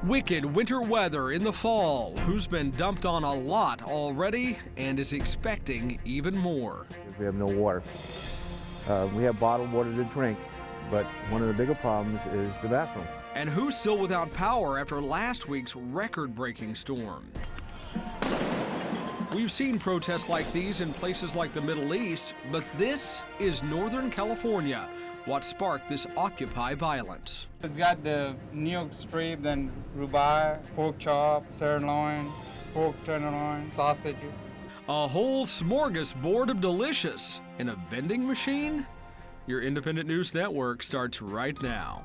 Wicked winter weather in the fall. Who's been dumped on a lot already and is expecting even more? We have no water. We have bottled water to drink, but one of the bigger problems is the bathroom. And who's still without power after last week's record-breaking storm? We've seen protests like these in places like the Middle East, but this is Northern California. What sparked this Occupy violence? It's got the New York strip, then rhubarb, pork chop, sirloin, pork tenderloin, sausages. A whole smorgasbord of delicious in a vending machine? Your Independent News Network starts right now.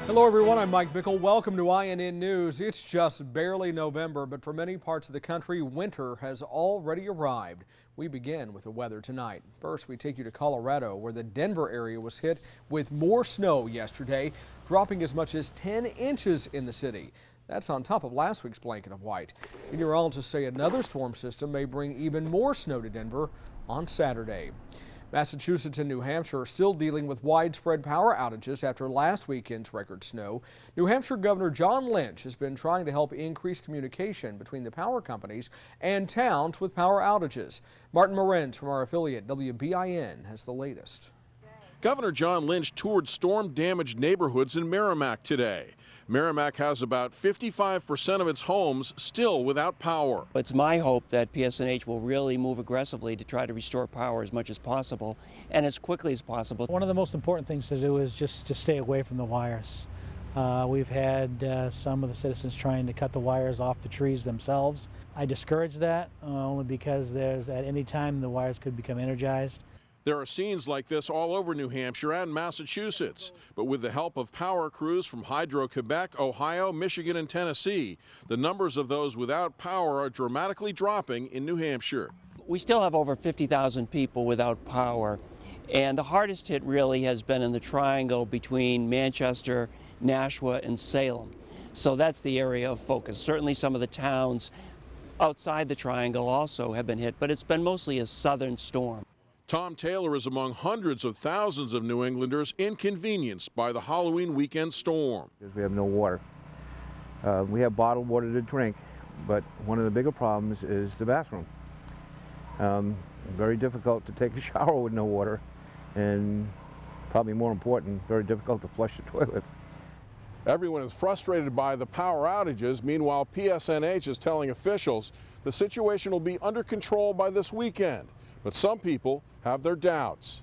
Hello everyone, I'm Mike Bickle. Welcome to INN News. It's just barely November, but for many parts of the country, winter has already arrived. We begin with the weather tonight. First, we take you to Colorado, where the Denver area was hit with more snow yesterday, dropping as much as 10 inches in the city. That's on top of last week's blanket of white. Meteorologists say another storm system may bring even more snow to Denver on Saturday. Massachusetts and New Hampshire are still dealing with widespread power outages after last weekend's record snow. New Hampshire Governor John Lynch has been trying to help increase communication between the power companies and towns with power outages. Martin Morenz from our affiliate WBIN has the latest. Governor John Lynch toured storm-damaged neighborhoods in Merrimack today. Merrimack has about 55% of its homes still without power. It's my hope that PSNH will really move aggressively to try to restore power as much as possible and as quickly as possible. One of the most important things to do is just to stay away from the wires. We've had some of the citizens trying to cut the wires off the trees themselves. I discourage that only because at any time the wires could become energized. There are scenes like this all over New Hampshire and Massachusetts, but with the help of power crews from Hydro-Quebec, Ohio, Michigan, and Tennessee, the numbers of those without power are dramatically dropping in New Hampshire. We still have over 50,000 people without power, and the hardest hit really has been in the triangle between Manchester, Nashua, and Salem. So that's the area of focus. Certainly some of the towns outside the triangle also have been hit, but it's been mostly a southern storm. Tom Taylor is among hundreds of thousands of New Englanders inconvenienced by the Halloween weekend storm. We have no water. We have bottled water to drink, but one of the bigger problems is the bathroom. Very difficult to take a shower with no water, and probably more important, very difficult to flush the toilet. Everyone is frustrated by the power outages. Meanwhile, PSNH is telling officials the situation will be under control by this weekend. But some people have their doubts.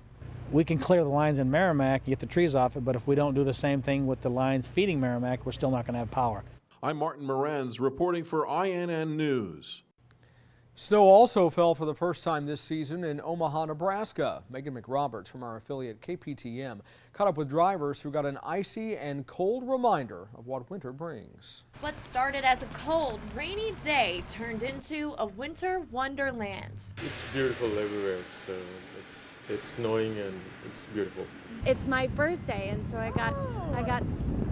We can clear the lines in Merrimack, get the trees off it, but if we don't do the same thing with the lines feeding Merrimack, we're still not going to have power. I'm Martin Morenz reporting for INN News. Snow also fell for the first time this season in Omaha, Nebraska. Megan McRoberts from our affiliate KPTM caught up with drivers who got an icy and cold reminder of what winter brings. What started as a cold, rainy day turned into a winter wonderland. It's beautiful everywhere, so it's snowing and it's beautiful. It's my birthday, and so I got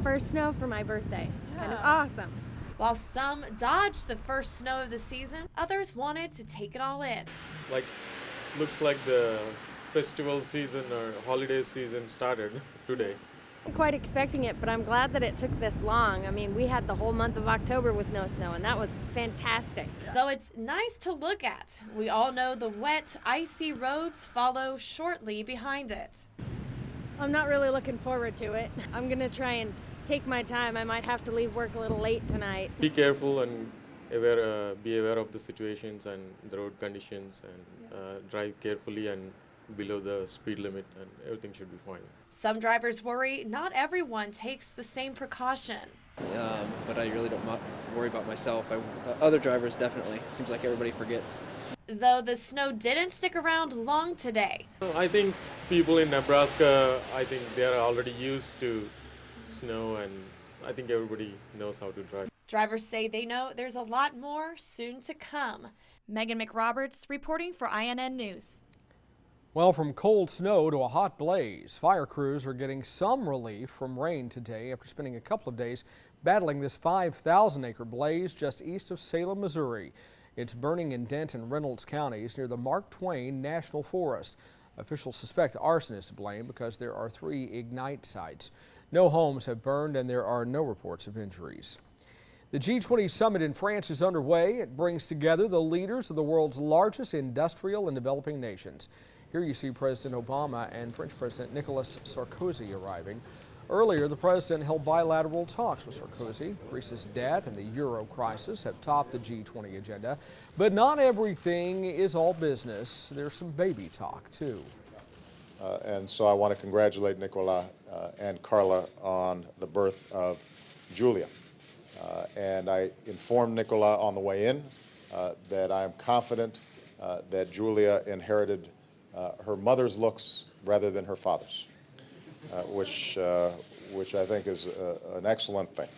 first snow for my birthday. It's kind of awesome. While some dodged the first snow of the season, others wanted to take it all in. Looks like the festival season or holiday season started today. I'm quite expecting it, but I'm glad that it took this long. I mean, we had the whole month of October with no snow, and that was fantastic. Though it's nice to look at, we all know the wet, icy roads follow shortly behind it. I'm not really looking forward to it. I'm going to try and take my time. I might have to leave work a little late tonight. Be careful and be aware of the situations and the road conditions, and drive carefully and below the speed limit, and everything should be fine. Some drivers worry not everyone takes the same precaution. But I really don't worry about myself. Other drivers definitely. Seems like everybody forgets. Though the snow didn't stick around long today. I think people in Nebraska, they are already used to snow, and I think everybody knows how to drive. Drivers say they know there's a lot more soon to come. Megan McRoberts reporting for INN News. Well, from cold snow to a hot blaze, fire crews are getting some relief from rain today after spending a couple of days battling this 5,000-acre blaze just east of Salem, Missouri. It's burning in Dent and Reynolds counties near the Mark Twain National Forest. Officials suspect arson is to blame because there are 3 ignite sites. No homes have burned and there are no reports of injuries. The G20 summit in France is underway. It brings together the leaders of the world's largest industrial and developing nations. Here you see President Obama and French President Nicolas Sarkozy arriving. Earlier, the president held bilateral talks with Sarkozy. Greece's debt and the euro crisis have topped the G20 agenda. But not everything is all business. There's some baby talk, too. And so I want to congratulate Nicola and Carla on the birth of Julia. And I informed Nicola on the way in that I am confident that Julia inherited her mother's looks rather than her father's, which I think is an excellent thing.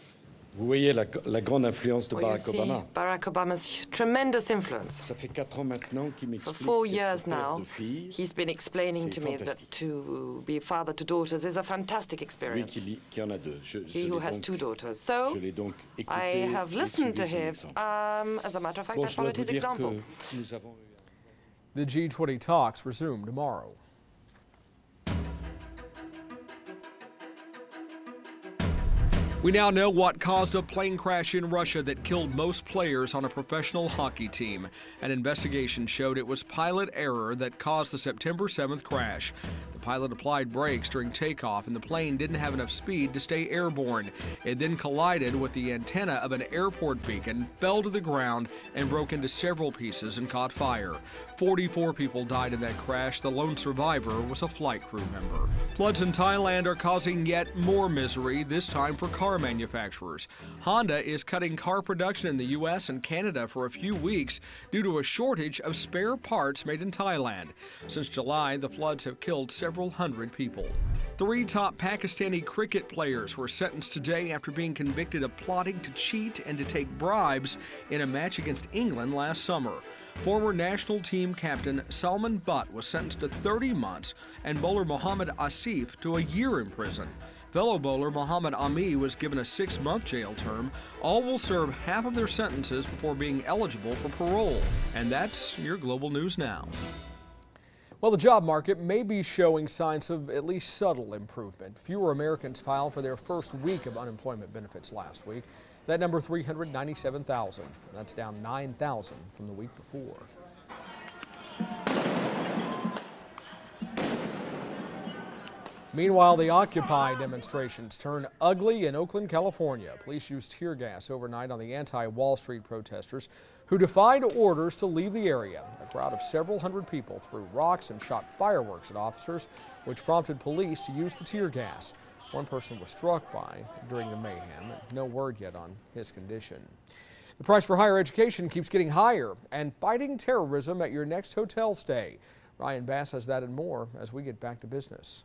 Vous voyez la grande influence de Barack Obama. Barack Obama's tremendous influence. Ça fait 4 ans maintenant qu'il For m'explique 4 qu'être years père now, de filles, he's been explaining to c'est me that fantastique. to be father to daughters is a fantastic lui experience. qui en a 2. He who has 2 daughters. So, Je l'ai donc écouté I have et listened suivi to son him. exemple. As a matter of fact, Bon, I je dois followed vous his dire example. que nous avons eu The G20 talks resume tomorrow. We now know what caused a plane crash in Russia that killed most players on a professional hockey team. An investigation showed it was pilot error that caused the September 7th crash. The pilot applied brakes during takeoff and the plane didn't have enough speed to stay airborne. It then collided with the antenna of an airport beacon, fell to the ground, and broke into several pieces and caught fire. 44 people died in that crash. The lone survivor was a flight crew member. Floods in Thailand are causing yet more misery, this time for car manufacturers. Honda is cutting car production in the U.S. and Canada for a few weeks due to a shortage of spare parts made in Thailand. Since July, the floods have killed several hundred people. 3 top Pakistani cricket players were sentenced today after being convicted of plotting to cheat and to take bribes in a match against England last summer. Former national team captain Salman Butt was sentenced to 30 months and bowler Mohammad Asif to a year in prison. Fellow bowler Muhammad Ami was given a 6-month jail term. All will serve half of their sentences before being eligible for parole. And that's your Global News Now. Well, the job market may be showing signs of at least subtle improvement. Fewer Americans filed for their first week of unemployment benefits last week. That number 397,000. That's down 9,000 from the week before. Meanwhile, the Occupy demonstrations turn ugly in Oakland, California. Police used tear gas overnight on the anti-Wall Street protesters who defied orders to leave the area. A crowd of several hundred people threw rocks and shot fireworks at officers, which prompted police to use the tear gas. One person was struck by during the mayhem. No word yet on his condition. The price for higher education keeps getting higher, and fighting terrorism at your next hotel stay. Ryan Bass has that and more as we get back to business.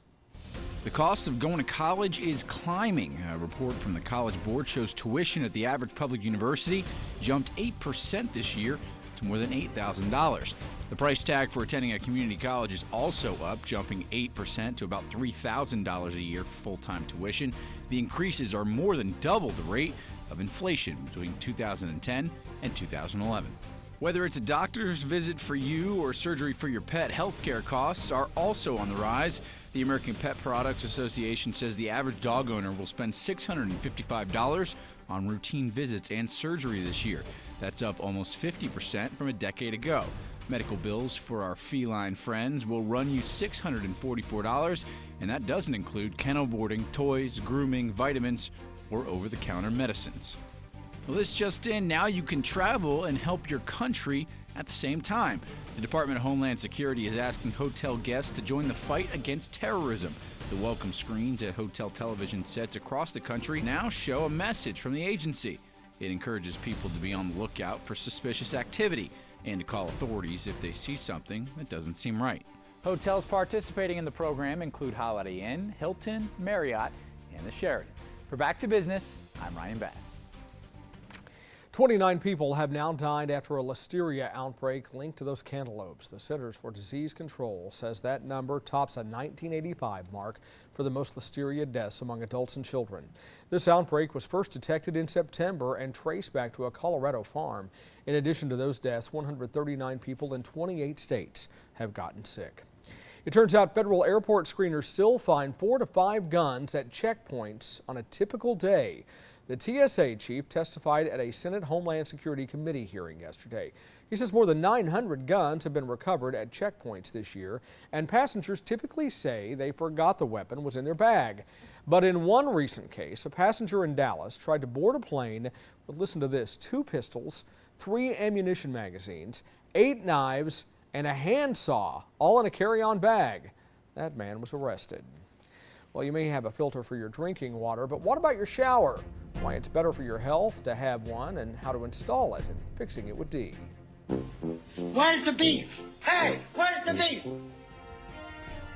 The cost of going to college is climbing. A report from the College Board shows tuition at the average public university jumped 8% this year to more than $8,000. The price tag for attending a community college is also up, jumping 8% to about $3,000 a year for full-time tuition. The increases are more than double the rate of inflation between 2010 and 2011. Whether it's a doctor's visit for you or surgery for your pet, healthcare costs are also on the rise. The American Pet Products Association says the average dog owner will spend $655 on routine visits and surgery this year. That's up almost 50% from a decade ago. Medical bills for our feline friends will run you $644, and that doesn't include kennel boarding, toys, grooming, vitamins, or over-the-counter medicines. Well, this just in, now you can travel and help your country at the same time. The Department of Homeland Security is asking hotel guests to join the fight against terrorism. The welcome screens at hotel television sets across the country now show a message from the agency. It encourages people to be on the lookout for suspicious activity and to call authorities if they see something that doesn't seem right. Hotels participating in the program include Holiday Inn, Hilton, Marriott, and the Sheraton. For Back to Business, I'm Ryan Bass. 29 people have now died after a listeria outbreak linked to those cantaloupes. The Centers for Disease Control says that number tops a 1985 mark for the most listeria deaths among adults and children. This outbreak was first detected in September and traced back to a Colorado farm. In addition to those deaths, 139 people in 28 states have gotten sick. It turns out federal airport screeners still find 4 to 5 guns at checkpoints on a typical day. The TSA chief testified at a Senate Homeland Security Committee hearing yesterday. He says more than 900 guns have been recovered at checkpoints this year, and passengers typically say they forgot the weapon was in their bag. But in one recent case, a passenger in Dallas tried to board a plane with, listen to this, 2 pistols, 3 ammunition magazines, 8 knives, and a handsaw, all in a carry-on bag. That man was arrested. Well, you may have a filter for your drinking water, but what about your shower? Why it's better for your health to have one, and how to install it, and fixing it with Dee. Where's the beef? Hey, where's the beef?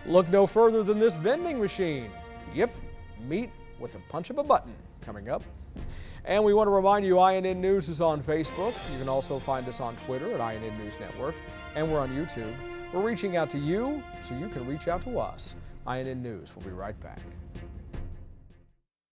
Look no further than this vending machine. Yep, meat with the punch of a button coming up. And we want to remind you INN News is on Facebook. You can also find us on Twitter at INN News Network, and we're on YouTube. We're reaching out to you so you can reach out to us. INN News will be right back.